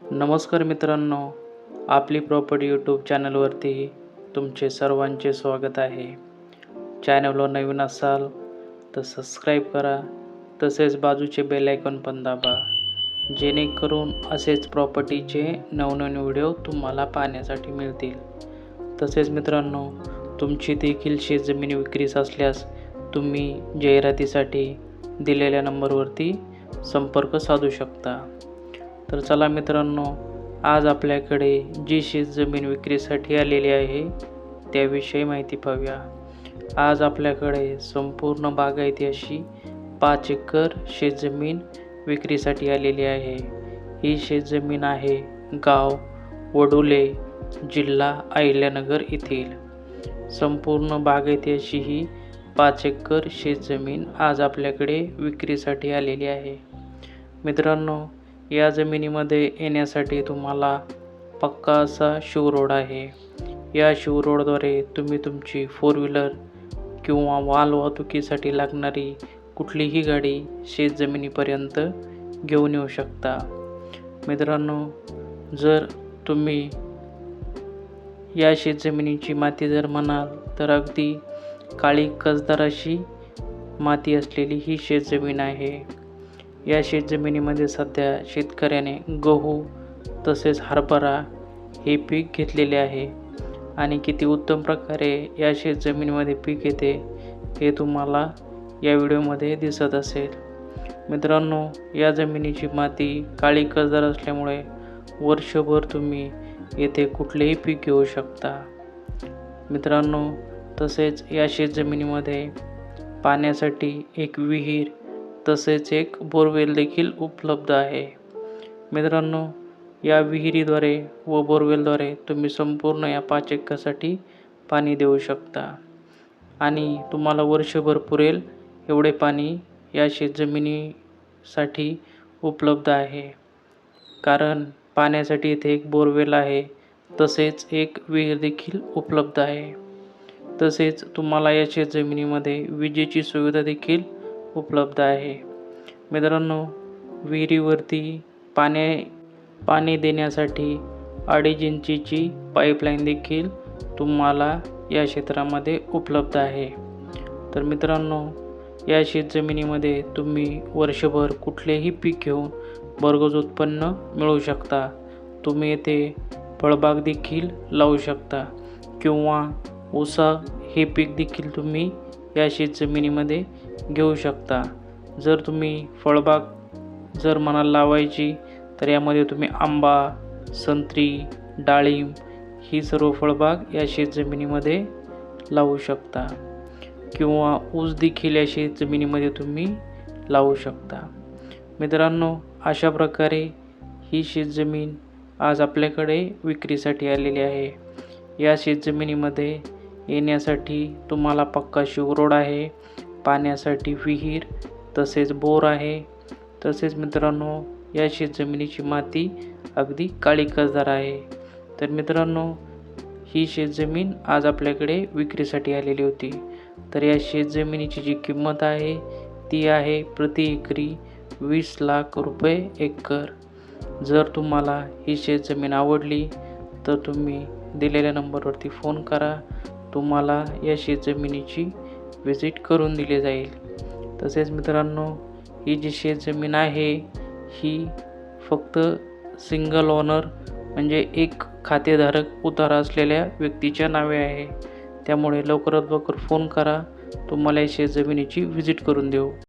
नमस्कार मित्रांनो, आपली प्रॉपर्टी यूट्यूब चॅनलवरती तुमचे सर्वांचे स्वागत आहे. चॅनलवर नवीन असाल तर सबस्क्राईब करा, तसेच बाजूचे बेल आयकॉन पण दाबा, जेणेकरून असेच प्रॉपर्टीचे नवनवीन व्हिडिओ तुम्हाला पाहण्यासाठी मिळतील. तसेच मित्रांनो, तुमची देखील शेतजमीन विक्रीस असल्यास तुम्ही जाहिरातीसाठी दिलेल्या नंबरवरती संपर्क साधू शकता. तर चला मित्रांनो, आज आपल्याकडे जी शेतजमीन विक्रीसाठी आलेली आहे त्याविषयी माहिती पाहूया. आज आपल्याकडे संपूर्ण बागायती अशी 5 एकर शेतजमीन विक्रीसाठी आलेली आहे. ही शेतजमीन आहे गाव वडुले, जिल्हा अहिल्यानगर येथील. संपूर्ण बागायती अशी ही 5 एकर शेतजमीन आज आपल्याकडे विक्रीसाठी आलेली आहे. मित्रांनो, या जमिनीमध्ये येण्यासाठी तुम्हाला पक्का असा शिवरोड आहे. या शिवरोडद्वारे तुम्ही तुमची 4 व्हीलर किंवा माल वाहतुकीसाठी लागणारी कुठलीही गाडी शेतजमिनीपर्यंत घेऊन येऊ शकता. मित्रांनो, जर तुम्ही या शेतजमिनीची माती जर म्हणाल तर अगदी काळी कसदार अशी माती असलेली ही शेतजमीन आहे. या शेतजमिनीमध्ये सध्या शेतकऱ्याने गहू तसेच हरभरा हे पीक घेतलेले आहे आणि किती उत्तम प्रकारे या शेतजमिनीमध्ये पीक येते हे तुम्हाला या व्हिडिओमध्ये दिसत असेल. मित्रांनो, या जमिनीची माती काळी कसदार असल्यामुळे वर्षभर तुम्ही येथे कुठलेही पीक घेऊ शकता. मित्रांनो, तसेच या शेतजमिनीमध्ये पाण्यासाठी एक विहीर तसेच एक बोरवेल देखील उपलब्ध आहे. मित्रांनो, या विहिरीद्वारे व बोरवेलद्वारे तुम्ही संपूर्ण या 5 एकरसाठी पाणी देऊ शकता आणि तुम्हाला वर्षभर पुरेल एवढे पाणी या शेतजमिनीसाठी उपलब्ध आहे. कारण पाण्यासाठी इथे एक बोरवेल आहे, तसेच एक विहीर देखील उपलब्ध आहे. तसेच तुम्हाला या शेतजमिनीमध्ये विजेची सुविधा देखील उपलब्ध आहे. मित्रांनो, विहिरीवरती पाणी देण्यासाठी 2.5 इंचीची पाईपलाईन देखील तुम्हाला या क्षेत्रामध्ये उपलब्ध आहे. तर मित्रांनो, या शेतजमिनीमध्ये तुम्ही वर्षभर कुठलेही पीक घेऊन भरघोस उत्पन्न मिळवू शकता. तुम्ही येथे फळबाग देखील लावू शकता किंवा ऊसा हे पीक देखील तुम्ही या शेतजमिनीमध्ये घेऊ शकता. जर तुम्ही फळबाग जर म्हणाल लावायची तर यामध्ये तुम्ही आंबा, संत्री, डाळिंब ही सर्व फळबाग या शेतजमिनीमध्ये लावू शकता किंवा ऊस देखील या शेतजमिनीमध्ये तुम्ही लावू शकता. मित्रांनो, अशा प्रकारे ही शेतजमीन आज आपल्याकडे विक्रीसाठी आलेली आहे. या शेतजमिनीमध्ये येण्यासाठी तुम्हाला पक्का शिवरोड आहे, पाण्यासाठी विहीर तसेच बोर आहे. तसेच मित्रांनो, या शेतजमिनीची माती अगदी काळी कसदार आहे. तर मित्रांनो, ही शेतजमीन आज आपल्याकडे विक्रीसाठी आलेली होती. तर या शेतजमिनीची जी किंमत आहे ती आहे प्रति एकरी 20 लाख रुपये एकर. जर तुम्हाला ही शेतजमीन आवडली तर तुम्ही दिलेल्या नंबरवरती फोन करा. तुम्हाला या शेतजमिनीची व्हिजिट करून दिली जाईल. तसेच मित्रांनो, ही जी शेतजमीन आहे ही फक्त सिंगल ओनर म्हणजे एक खातेधारक उतारा असलेल्या व्यक्तीच्या नावे आहे. त्यामुळे लवकरात लवकर फोन करा, तुम्हाला या शेतजमिनीची व्हिजिट करून देऊ.